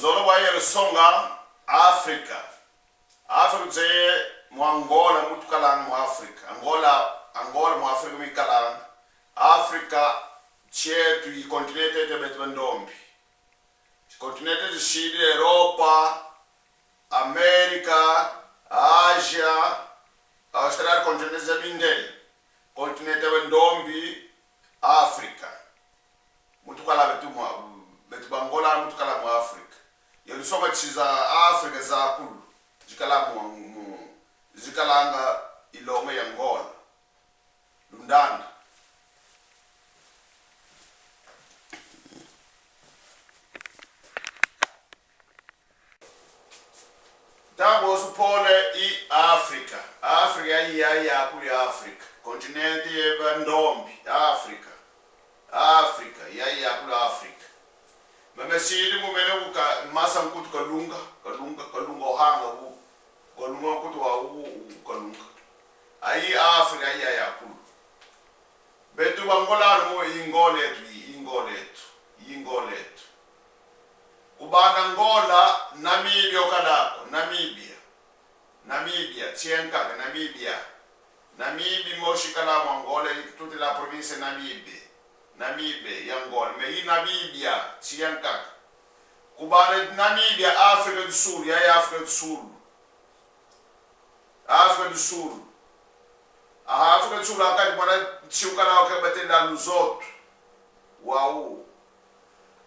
Mzolo wa yele songa Afrika. Afrika ze mu Angola mutu kalang mu Afrika. Angola mu Afrika mi kalang. Afrika chetu i kontinente te betu ndombi. Kontinente de Chile, Europa, Amerika, Asia, Australia, kontinente za bindel. Kontinente ndombi Afrika. Mutu kala betu Angola mutu kala mu Afrika. Yelu songa chiza Afrika za kulu. Zikalanga ilonga ya Angola. Lundanda. Tabo supole i Afrika. Afrika ya kuli Afrika. Kontinenti yeba ndombi. Afrika ya kuli Afrika. Memesili mumene kuka masa mkutu kalunga ohanga wu. Kalunga mkutu wa kalunga. Ayi Afrika ya kuli. Betu Angola mo ingoletu. Kubana Angola, Namibia okadako, Namibia, Tienkaka, Namibia moshikala mu Angola, toute la province Namibia, ya Angola. Mais i Namibia, Tienkaka. Kubana Namibia, Afrika do Sul, ya Afrika do Sul. Afrika do Sul, akati mwana chiukala wakabate na Lusoto. Wow.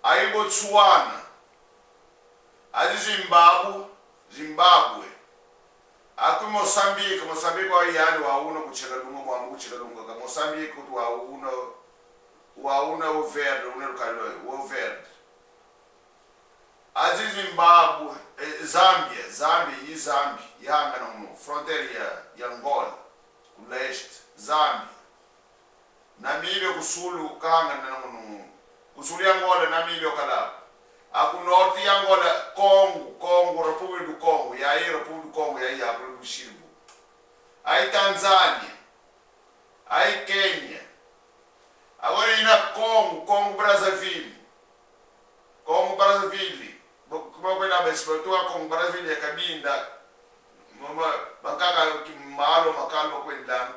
Ayi Botswana. Azi Zimbabwe. Aku Mozambique wa yani wauna kuchela lunga ka Mozambique kutu wauna o verde, o verde. Azi Zimbabwe, Zambia, yanga no fronteira ya Angola, ku leste, Zambia. Namibia kusulu kanga na kusulu ya Angola Namibia kala. Aku norte ya Angola, Congo, República do Congo, e aí República do Congo, e aí a República do Chile. Aí Tanzânia, aí Quênia. Agora ainda Congo, Brazzaville. Como é na vez, tu Congo, Brazzaville, é cabinda, macaca que malo, macalma com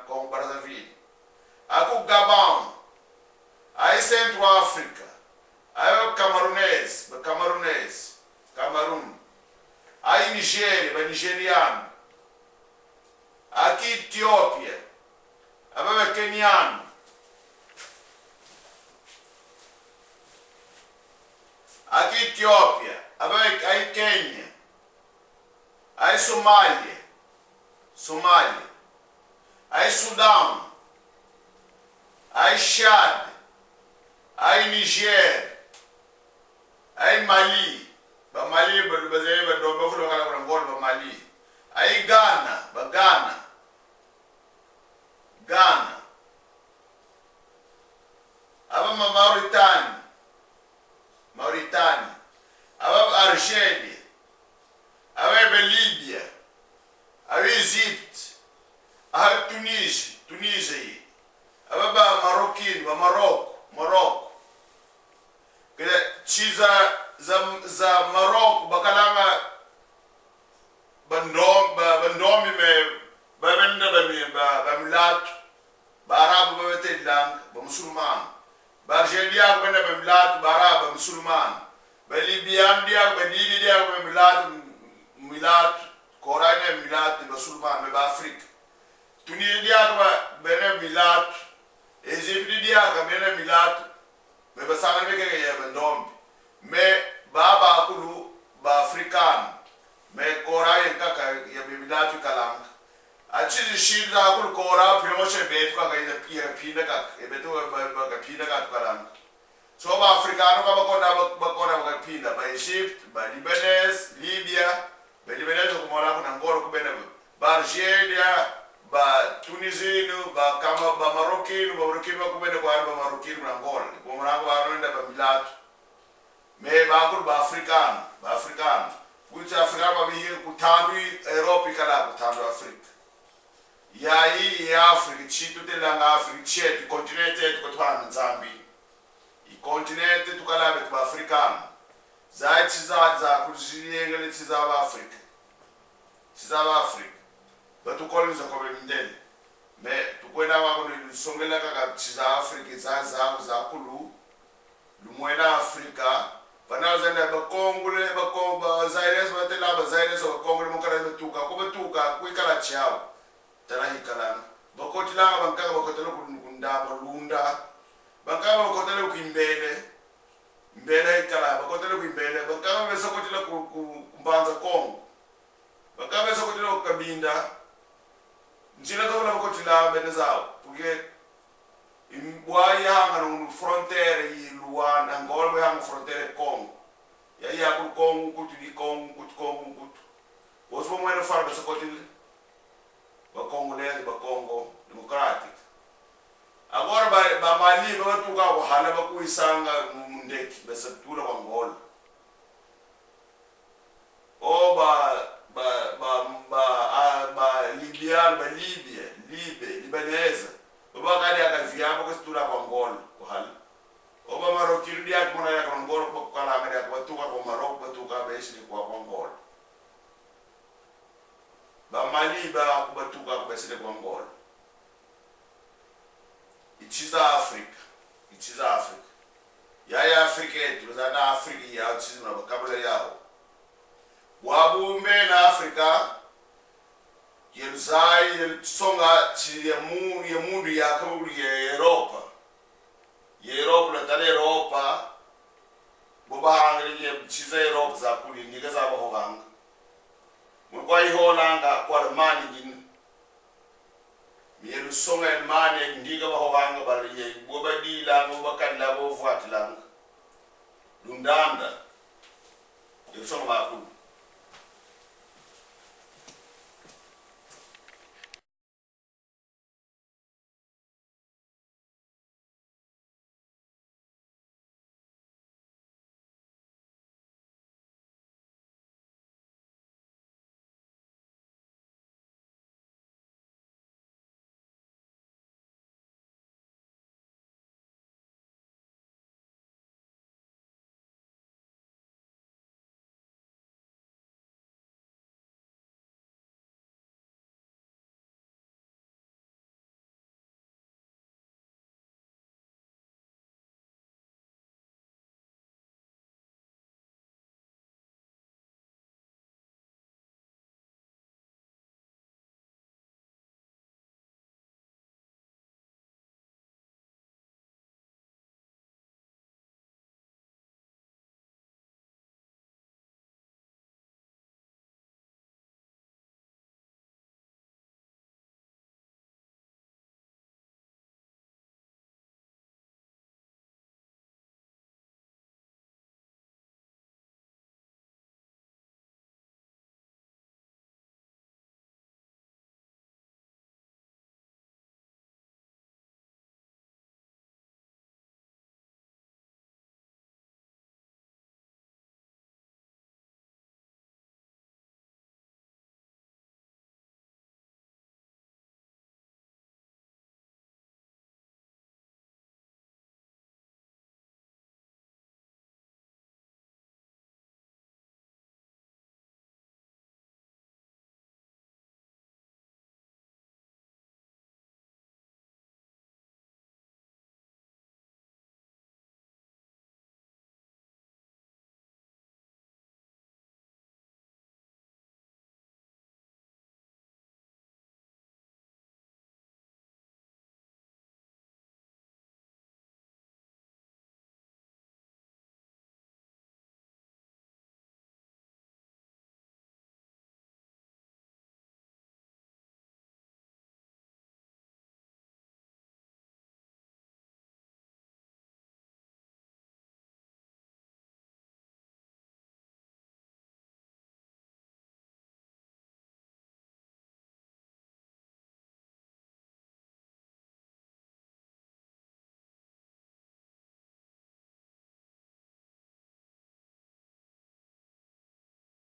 Congo, Brazzaville. Aku Gabão, aí Centro África. Aí Camarun. Aí Nigéria, nigeriano. Aqui Etiópia. Aí Keniano. Aqui Etiópia. Aí Quênia. Aí Somália. Aí Sudão. Aí Chad. Aí Niger. Aí Mali. Mali Mali. Aí Ghana. Aí Mauritânia. Aí Argélia. Aí Líbia. Aí Egito. Aí Tunísia aí. Aí Marrocos. Chiza za Maroko bakalanga bandomi me bamilat barabu babetelang bamusulman bargelia bamilat barabu bamusulman balibian dia bamilat korane milat bamusulman me Afrika Tunisia bamilat Egypt dia milat me basanga beke ya bandomi me baba kulu ba african me korai kaka ya bibidatu kalanga achi shida kulu kora promotion bet kaka ida pina kaka ebeto ba pina kaka kalanga so ba africano ba pina ba Egypt ba Libya ko mora ko Angola ko bene ba Algeria ba Tunisino ba Marokino ko bene ko ba Marokino Angola ko mora ko ba milatu me bakul ba african kucha afrika ba biye kutandu Europe kala kutandu Afrika ya Afrika chitu telanga Afrika chetu kontinente yetu kutwana Zambia i kontinente tukala betu african zai za kuziyengele za Afrika batukoloniza kwa bindele me tukwenda wako ni songela kaka za Afrika za kulu lumwena Afrika banazenda bakongole bakomba zaires batela bazaires bakongole mukara betuka ko betuka kwikala chao tarahikala bakotilanga bankaka bakotela kundaba lunda bankaka bakotela kuimbele mbele ikala bakotela kuimbele bankaka besakotela kumbanza kongo bankaka besakotela kukabinda njina zola bakotela benezao porque imbwaya hanga no frontiere yi Luanda ngolwe hanga frontiere Congo ya ku Congo kutu Congo woso mwene fara besakotela ba Congolese ba Congo Democratic agora ba Mali ba tuka ko hala ba kuisanga mundeki besatula kwa Angola o Libanese baba kali akaziyama ko situla kwa Angola ko hala o ba Marokili dia ko na ya kwa Angola ko kala ngada ko tuka ko Marok ba tuka ba isli kwa Angola ba Mali ba ko tuka ko isli kwa Angola. Ichiza Africa ya Africa tulizana Africa ya chizi na bakabula yao wabumbe na Africa yelzai songa chi ya mundu ya kabuli ya Europa na tale Europa boba hangri ya chiza Europa za kuli niga za bahanga mukwa iholanga kwa mani jini mielu songa elmane ndiga bahanga bali boba dila boba kala bo vuatlanga dundanda yosonga makulu